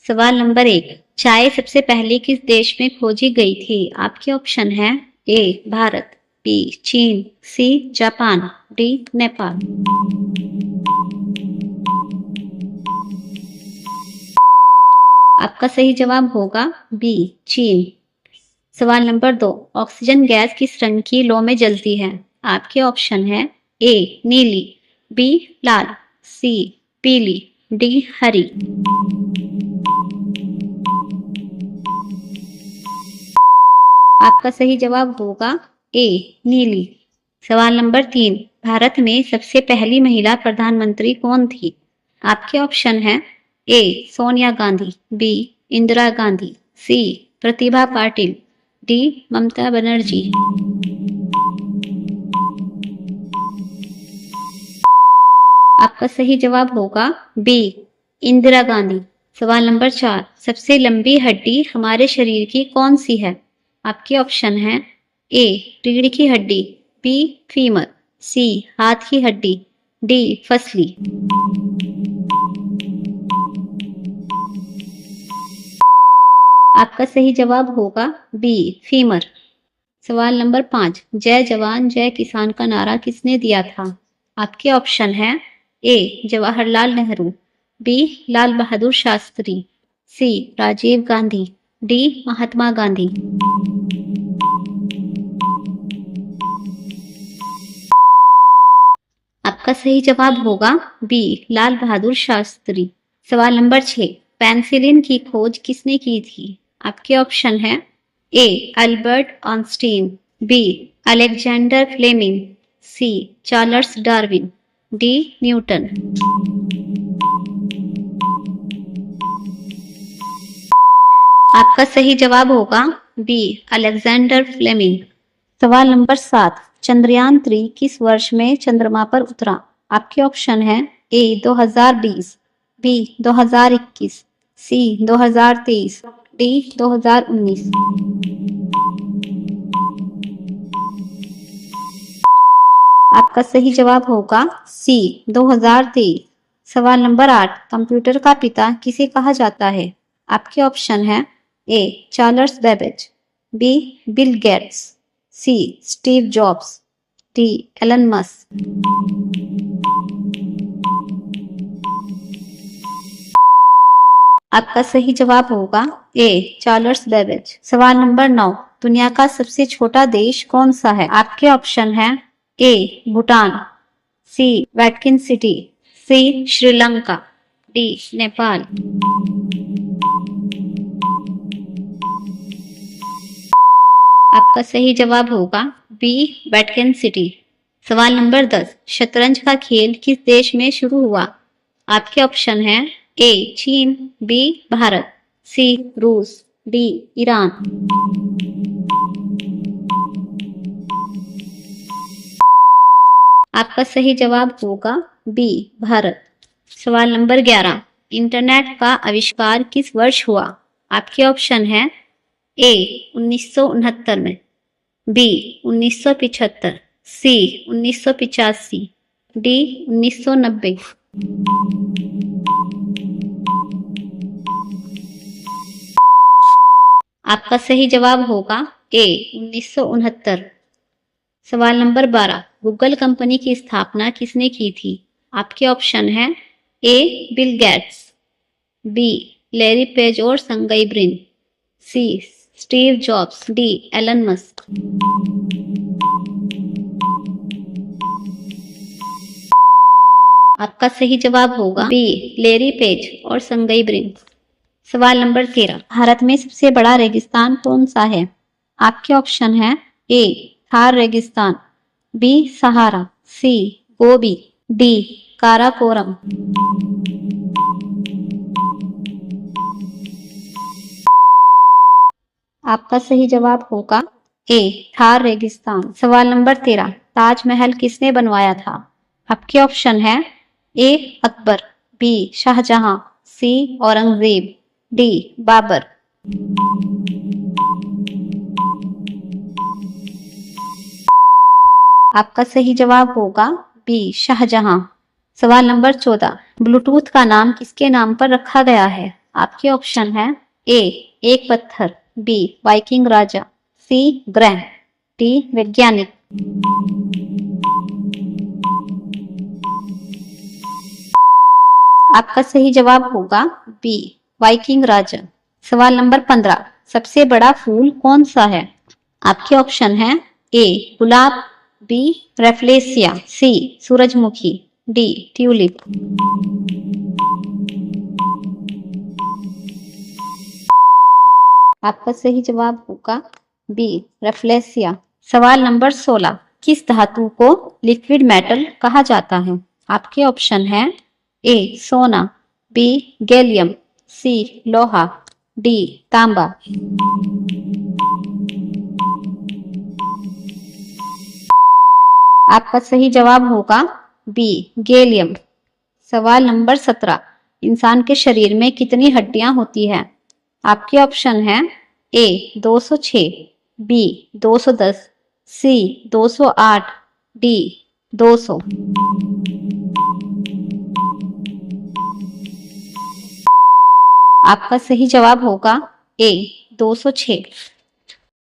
सवाल नंबर 1, चाय सबसे पहले किस देश में खोजी गई थी? आपके ऑप्शन है ए भारत, बी चीन, सी जापान, डी नेपाल। आपका सही जवाब होगा बी चीन। सवाल नंबर 2, ऑक्सीजन गैस किस रंग की लौ में जलती है? आपके ऑप्शन है ए नीली, बी लाल, सी पीली, डी हरी। आपका सही जवाब होगा ए नीली। सवाल नंबर 3, भारत में सबसे पहली महिला प्रधानमंत्री कौन थी? आपके ऑप्शन है ए सोनिया गांधी, बी इंदिरा गांधी, सी प्रतिभा पाटिल, डी ममता बनर्जी। आपका सही जवाब होगा बी इंदिरा गांधी। सवाल नंबर 4, सबसे लंबी हड्डी हमारे शरीर की कौन सी है? आपके ऑप्शन है ए रीढ़ की हड्डी, बी फीमर, सी हाथ की हड्डी, डी फसली। आपका सही जवाब होगा बी फीमर। सवाल नंबर 5, जय जवान जय किसान का नारा किसने दिया था? आपके ऑप्शन है ए जवाहरलाल नेहरू, बी लाल बहादुर शास्त्री, सी राजीव गांधी, डी महात्मा गांधी। आपका सही जवाब होगा बी लाल बहादुर शास्त्री। सवाल नंबर 6, पेनिसिलिन की खोज किसने की थी? आपके ऑप्शन है A Albert Einstein, B Alexander Fleming, C Charles Darwin, D Newton. आपका सही जवाब होगा बी अलेक्जेंडर फ्लेमिंग। सवाल नंबर 7, चंद्रयान 3 किस वर्ष में चंद्रमा पर उतरा? आपके ऑप्शन है ए 2020, बी 2021, सी 2023, डी 2019। आपका सही जवाब होगा सी 2023। सवाल नंबर 8, कंप्यूटर का पिता किसे कहा जाता है? आपके ऑप्शन है A Charles Babbage, B Bill Gates, C Steve Jobs, D Elon Musk. आपका सही जवाब होगा ए चार्ल्स बेबेज। सवाल नंबर 9, दुनिया का सबसे छोटा देश कौन सा है? आपके ऑप्शन है ए भूटान, सी वैटिकन सिटी, सी श्रीलंका, डी नेपाल। आपका सही जवाब होगा बी वैटिकन सिटी। सवाल नंबर 10, शतरंज का खेल किस देश में शुरू हुआ? आपके ऑप्शन है ए चीन, बी भारत, सी रूस, डी ईरान। आपका सही जवाब होगा बी भारत। सवाल नंबर 11, इंटरनेट का आविष्कार किस वर्ष हुआ? आपके ऑप्शन है ए 1969 में, बी 1975, सी 1985, डी 1990। आपका सही जवाब होगा ए 1969। सवाल नंबर 12, गूगल कंपनी की स्थापना किसने की थी? आपके ऑप्शन है A Bill Gates, B Larry Page और संगई Brin, C Steve Jobs, D Elon Musk. आपका सही जवाब होगा बी लैरी पेज और संगई ब्रिन। सवाल नंबर 13, भारत में सबसे बड़ा रेगिस्तान कौन सा है? आपके ऑप्शन है ए थार रेगिस्तान, बी सहारा, सी गोबी, डी काराकोरम। आपका सही जवाब होगा ए थार रेगिस्तान। सवाल नंबर 13, ताजमहल किसने बनवाया था? आपके ऑप्शन है ए अकबर, बी शाहजहां, सी औरंगजेब, डी बाबर। आपका सही जवाब होगा बी शाहजहां। सवाल नंबर 14, ब्लूटूथ का नाम किसके नाम पर रखा गया है? आपके ऑप्शन है ए एक पत्थर, बी वाइकिंग राजा, सी ग्रह, डी वैज्ञानिक। आपका सही जवाब होगा बी वाइकिंग राजा। सवाल नंबर 15, सबसे बड़ा फूल कौन सा है? आपके ऑप्शन है ए गुलाब, बी रेफलेसिया, सी सूरजमुखी, डी ट्यूलिप। आपका सही जवाब होगा बी रेफलेसिया। सवाल नंबर 16, किस धातु को लिक्विड मेटल कहा जाता है? आपके ऑप्शन है ए सोना, बी गैलियम, सी लोहा, डी तांबा। आपका सही जवाब होगा बी गैलियम। सवाल नंबर 17, इंसान के शरीर में कितनी हड्डियां होती है? आपके ऑप्शन है ए 206, बी 210, सी 208, डी 200। आपका सही जवाब होगा ए 206।